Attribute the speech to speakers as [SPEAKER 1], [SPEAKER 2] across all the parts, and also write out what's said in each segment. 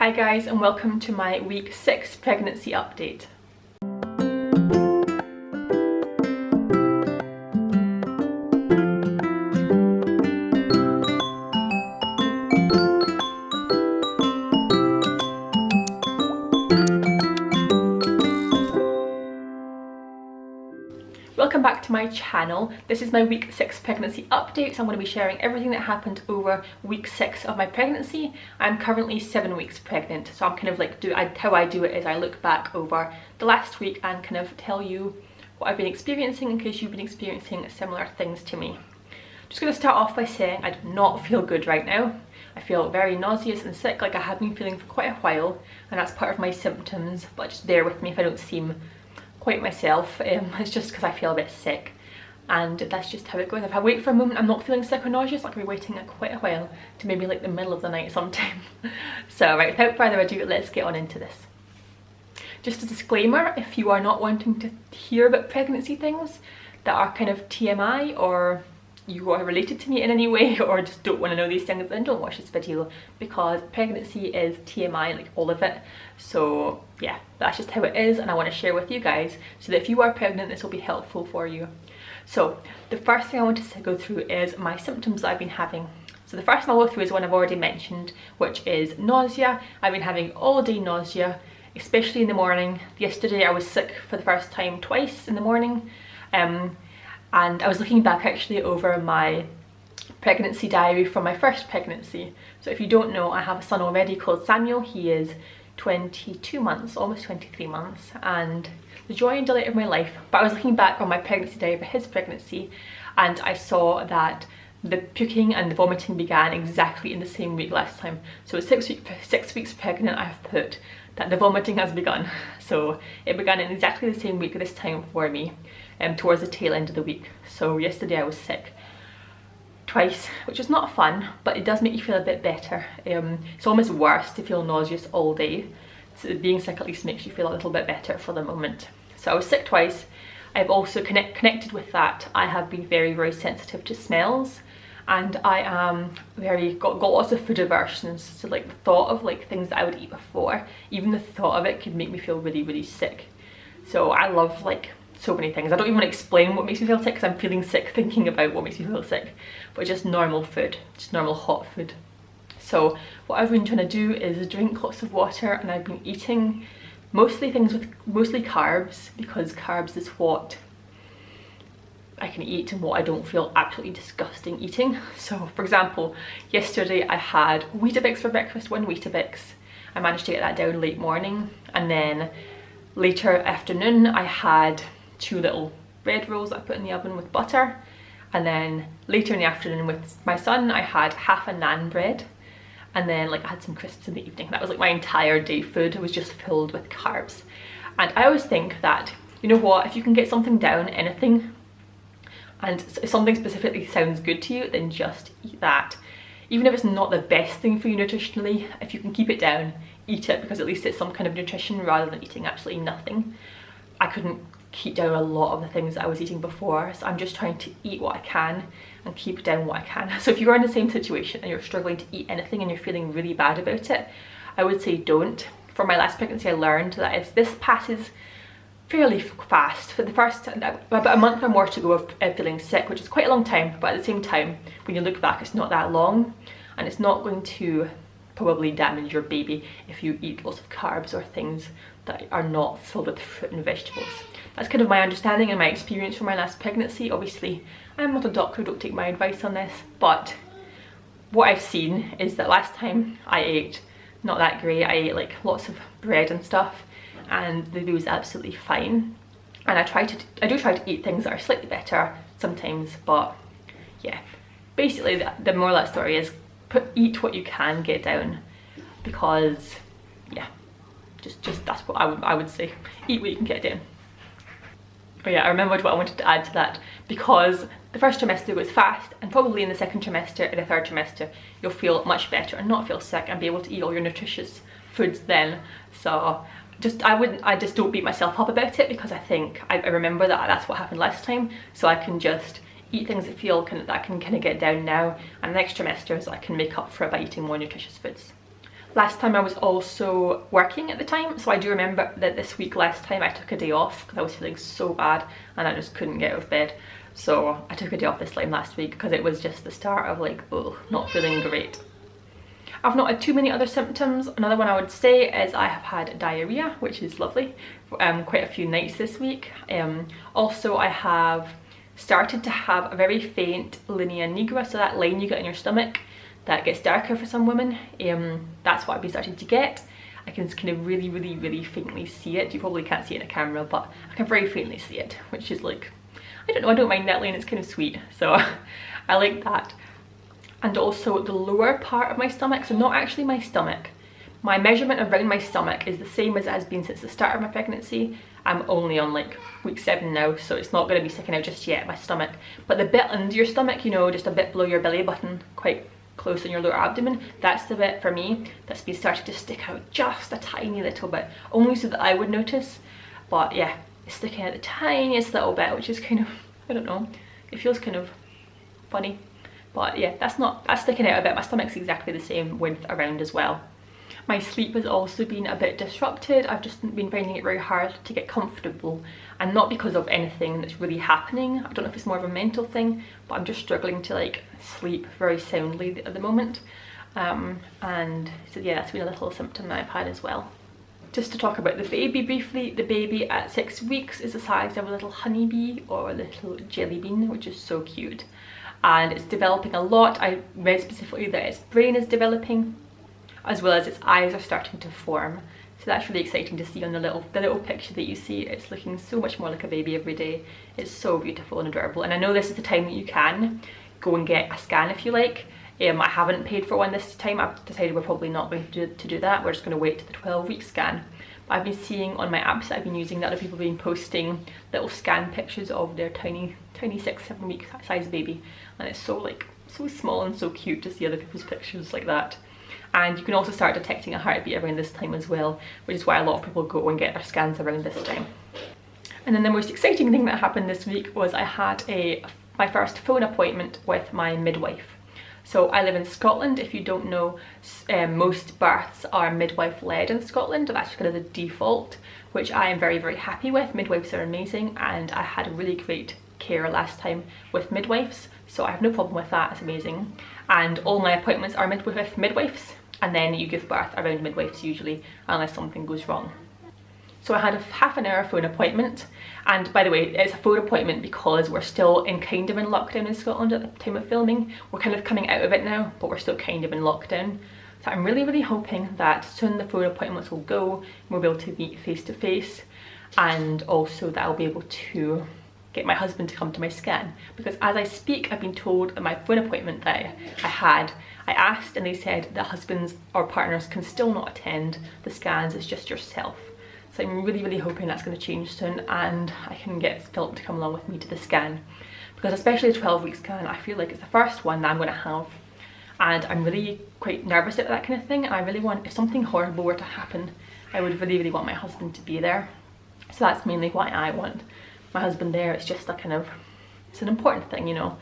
[SPEAKER 1] Hi guys, and welcome to my week 6 pregnancy update. Welcome back to my channel. This is my week 6 pregnancy update, so I'm going to be sharing everything that happened over week 6 of my pregnancy. I'm currently 7 weeks pregnant, so I'm kind of like, how I do it is I look back over the last week and kind of tell you what I've been experiencing in case you've been experiencing similar things to me. Just going to start off by saying I do not feel good right now. I feel very nauseous and sick, like I have been feeling for quite a while, and that's part of my symptoms, but just bear with me if I don't seem quite myself. It's just because I feel a bit sick, and that's just how it goes. If I wait for a moment I'm not feeling sick or nauseous, I could be waiting quite a while to maybe like the middle of the night sometime. So right, without further ado, let's get on into this. Just a disclaimer, if you are not wanting to hear about pregnancy things that are kind of TMI, or you are related to me in any way, or just don't want to know these things, then don't watch this video, because pregnancy is TMI, like all of it. So yeah, that's just how it is, and I want to share with you guys so that if you are pregnant, this will be helpful for you. So the first thing I want to go through is my symptoms that I've been having. So the first one I'll go through is one I've already mentioned, which is nausea. I've been having all day nausea, especially in the morning. Yesterday I was sick for the first time twice in the morning. And I was looking back actually over my pregnancy diary from my first pregnancy. So if you don't know, I have a son already called Samuel. He is 22 months, almost 23 months, and the joy and delight of my life. But I was looking back on my pregnancy diary for his pregnancy, and I saw that the puking and the vomiting began exactly in the same week last time. So at 6 weeks pregnant, I have put that the vomiting has begun. So it began in exactly the same week this time for me, towards the tail end of the week. So yesterday I was sick twice, which is not fun, but it does make you feel a bit better. It's almost worse to feel nauseous all day, so being sick at least makes you feel a little bit better for the moment. So I was sick twice. I've also connected with that, I have been very sensitive to smells, and I am got lots of food aversions. So like the thought of like things that I would eat before, even the thought of it could make me feel really sick. So I love like so many things. I don't even want to explain what makes me feel sick, because I'm feeling sick thinking about what makes me feel sick, but just normal food, just normal hot food. So what I've been trying to do is drink lots of water, and I've been eating mostly things with mostly carbs, because carbs is what I can eat and what I don't feel absolutely disgusting eating. So for example, yesterday I had Weetabix for breakfast, 1 Weetabix. I managed to get that down late morning, and then later afternoon I had 2 little bread rolls that I put in the oven with butter, and then later in the afternoon with my son I had half a naan bread, and then like I had some crisps in the evening. That was like my entire day food. It was just filled with carbs. And I always think that, you know what, if you can get something down, anything, and if something specifically sounds good to you, then just eat that. Even if it's not the best thing for you nutritionally, if you can keep it down, eat it, because at least it's some kind of nutrition rather than eating absolutely nothing. I couldn't keep down a lot of the things that I was eating before, so I'm just trying to eat what I can and keep down what I can. So if you're in the same situation and you're struggling to eat anything and you're feeling really bad about it, I would say don't. For my last pregnancy I learned that if this passes fairly fast. For the first, about a month or more to go of feeling sick, which is quite a long time, but at the same time when you look back it's not that long, and it's not going to probably damage your baby if you eat lots of carbs or things that are not filled with fruit and vegetables. That's kind of my understanding and my experience from my last pregnancy. Obviously I'm not a doctor, don't take my advice on this, but what I've seen is that last time I ate not that great. I ate like lots of bread and stuff, and the baby was absolutely fine. And I do try to eat things that are slightly better sometimes, but yeah, basically the moral of that story is eat what you can get down, because yeah, just that's what I would say. Eat what you can get down. But yeah, I remembered what I wanted to add to that, because the first trimester goes fast, and probably in the second trimester and the third trimester you'll feel much better and not feel sick and be able to eat all your nutritious foods then. So I just don't beat myself up about it, because I think I remember that that's what happened last time, so I can just eat things that feel that I can kind of get down now, and the next trimesters I can make up for it by eating more nutritious foods. Last time I was also working at the time, so I do remember that this week last time I took a day off because I was feeling so bad and I just couldn't get out of bed. So I took a day off this time last week because it was just the start of like, oh, not feeling great. I've not had too many other symptoms. Another one I would say is I have had diarrhea, which is lovely, quite a few nights this week. Also I have started to have a very faint linea nigra, so that line you get in your stomach that gets darker for some women. That's what I've been starting to get. I can kind of really faintly see it. You probably can't see it in a camera, but I can very faintly see it, which is like, I don't know, I don't mind that line, it's kind of sweet, so I like that. And also the lower part of my stomach, so not actually my stomach. My measurement around my stomach is the same as it has been since the start of my pregnancy. I'm only on like week 7 now, so it's not going to be sticking out just yet, my stomach. But the bit under your stomach, you know, just a bit below your belly button, quite close in your lower abdomen, that's the bit for me that's been starting to stick out just a tiny little bit, only so that I would notice. But yeah, it's sticking out the tiniest little bit, which is kind of, I don't know, it feels kind of funny. But yeah, that's sticking out a bit. My stomach's exactly the same width around as well. My sleep has also been a bit disrupted. I've just been finding it very hard to get comfortable, and not because of anything that's really happening. I don't know if it's more of a mental thing, but I'm just struggling to like sleep very soundly at the moment. And so yeah, that's been a little symptom that I've had as well. Just to talk about the baby briefly, the baby at 6 weeks is the size of a little honeybee or a little jelly bean, which is so cute. And it's developing a lot. I read specifically that its brain is developing, as well as its eyes are starting to form. So that's really exciting to see on the little picture that you see. It's looking so much more like a baby every day. It's so beautiful and adorable. And I know this is the time that you can go and get a scan if you like. I haven't paid for one this time. I've decided we're probably not going to do that. We're just going to wait to the 12-week scan. But I've been seeing on my apps that I've been using that other people have been posting little scan pictures of their tiny 6-7 week size baby. And it's so like, so small and so cute to see other people's pictures like that. And you can also start detecting a heartbeat around this time as well, which is why a lot of people go and get their scans around this time. And then the most exciting thing that happened this week was I had my first phone appointment with my midwife. So I live in Scotland. If you don't know, most births are midwife led in Scotland. That's kind of the default, which I am very happy with. Midwives are amazing, and I had really great care last time with midwives, so I have no problem with that. It's amazing. And all my appointments are with midwives, and then you give birth around midwives usually, unless something goes wrong. So I had a half an hour phone appointment, and by the way, it's a phone appointment because we're still kind of in lockdown in Scotland at the time of filming. We're kind of coming out of it now, but we're still kind of in lockdown. So I'm really hoping that soon the phone appointments will go and we'll be able to meet face to face, and also that I'll be able to get my husband to come to my scan, because as I speak I've been told at my phone appointment that I asked and they said that husbands or partners can still not attend the scans, it's just yourself. So I'm really hoping that's going to change soon and I can get Philip to come along with me to the scan, because especially a 12-week scan, I feel like it's the first one that I'm going to have, and I'm really quite nervous about that kind of thing, and I really want, if something horrible were to happen, I would really want my husband to be there. So that's mainly why I want my husband there. It's just a kind of, it's an important thing, you know.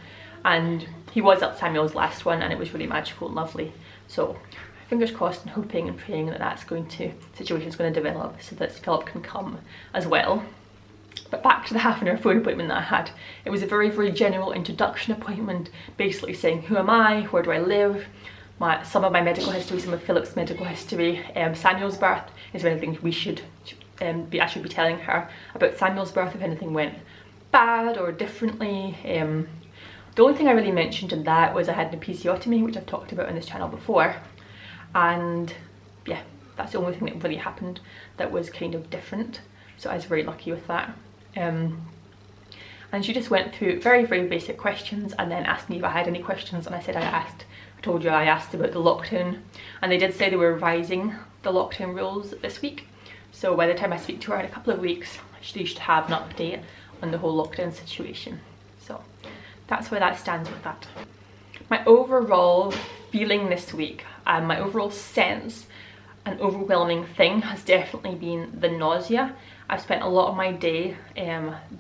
[SPEAKER 1] And he was at Samuel's last one and it was really magical and lovely. So fingers crossed and hoping and praying that situation's going to develop so that Philip can come as well. But back to the half an hour phone appointment that I had. It was a very general introduction appointment, basically saying who am I, where do I live, some of my medical history, some of Philip's medical history, Samuel's birth, is there anything I should be telling her about Samuel's birth if anything went bad or differently. The only thing I really mentioned in that was I had an episiotomy, which I've talked about on this channel before, and yeah, that's the only thing that really happened that was kind of different, so I was very lucky with that. And she just went through very basic questions and then asked me if I had any questions, and I said I told you I asked about the lockdown, and they did say they were revising the lockdown rules this week. So by the time I speak to her in a couple of weeks, she should have an update on the whole lockdown situation. So that's where that stands with that. My overall feeling this week, and my overall sense, an overwhelming thing has definitely been the nausea. I've spent a lot of my day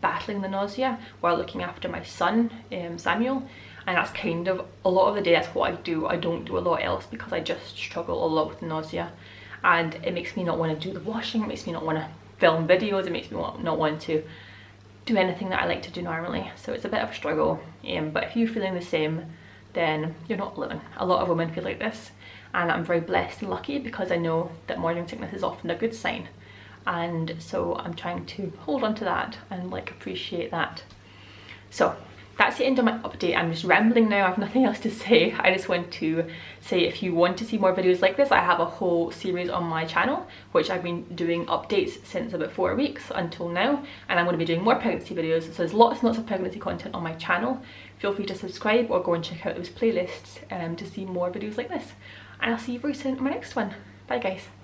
[SPEAKER 1] battling the nausea while looking after my son, Samuel, and that's kind of a lot of the day. That's what I do. I don't do a lot else because I just struggle a lot with nausea, and it makes me not want to do the washing, it makes me not want to film videos, it makes me not want to do anything that I like to do normally. So it's a bit of a struggle, but if you're feeling the same, then you're not alone. A lot of women feel like this, and I'm very blessed and lucky because I know that morning sickness is often a good sign, and so I'm trying to hold on to that and like appreciate that. So that's the end of my update. I'm just rambling now, I have nothing else to say. I just want to say, if you want to see more videos like this, I have a whole series on my channel which I've been doing updates since about 4 weeks until now, and I'm going to be doing more pregnancy videos. So there's lots and lots of pregnancy content on my channel. Feel free to subscribe or go and check out those playlists to see more videos like this, and I'll see you very soon on my next one. Bye guys.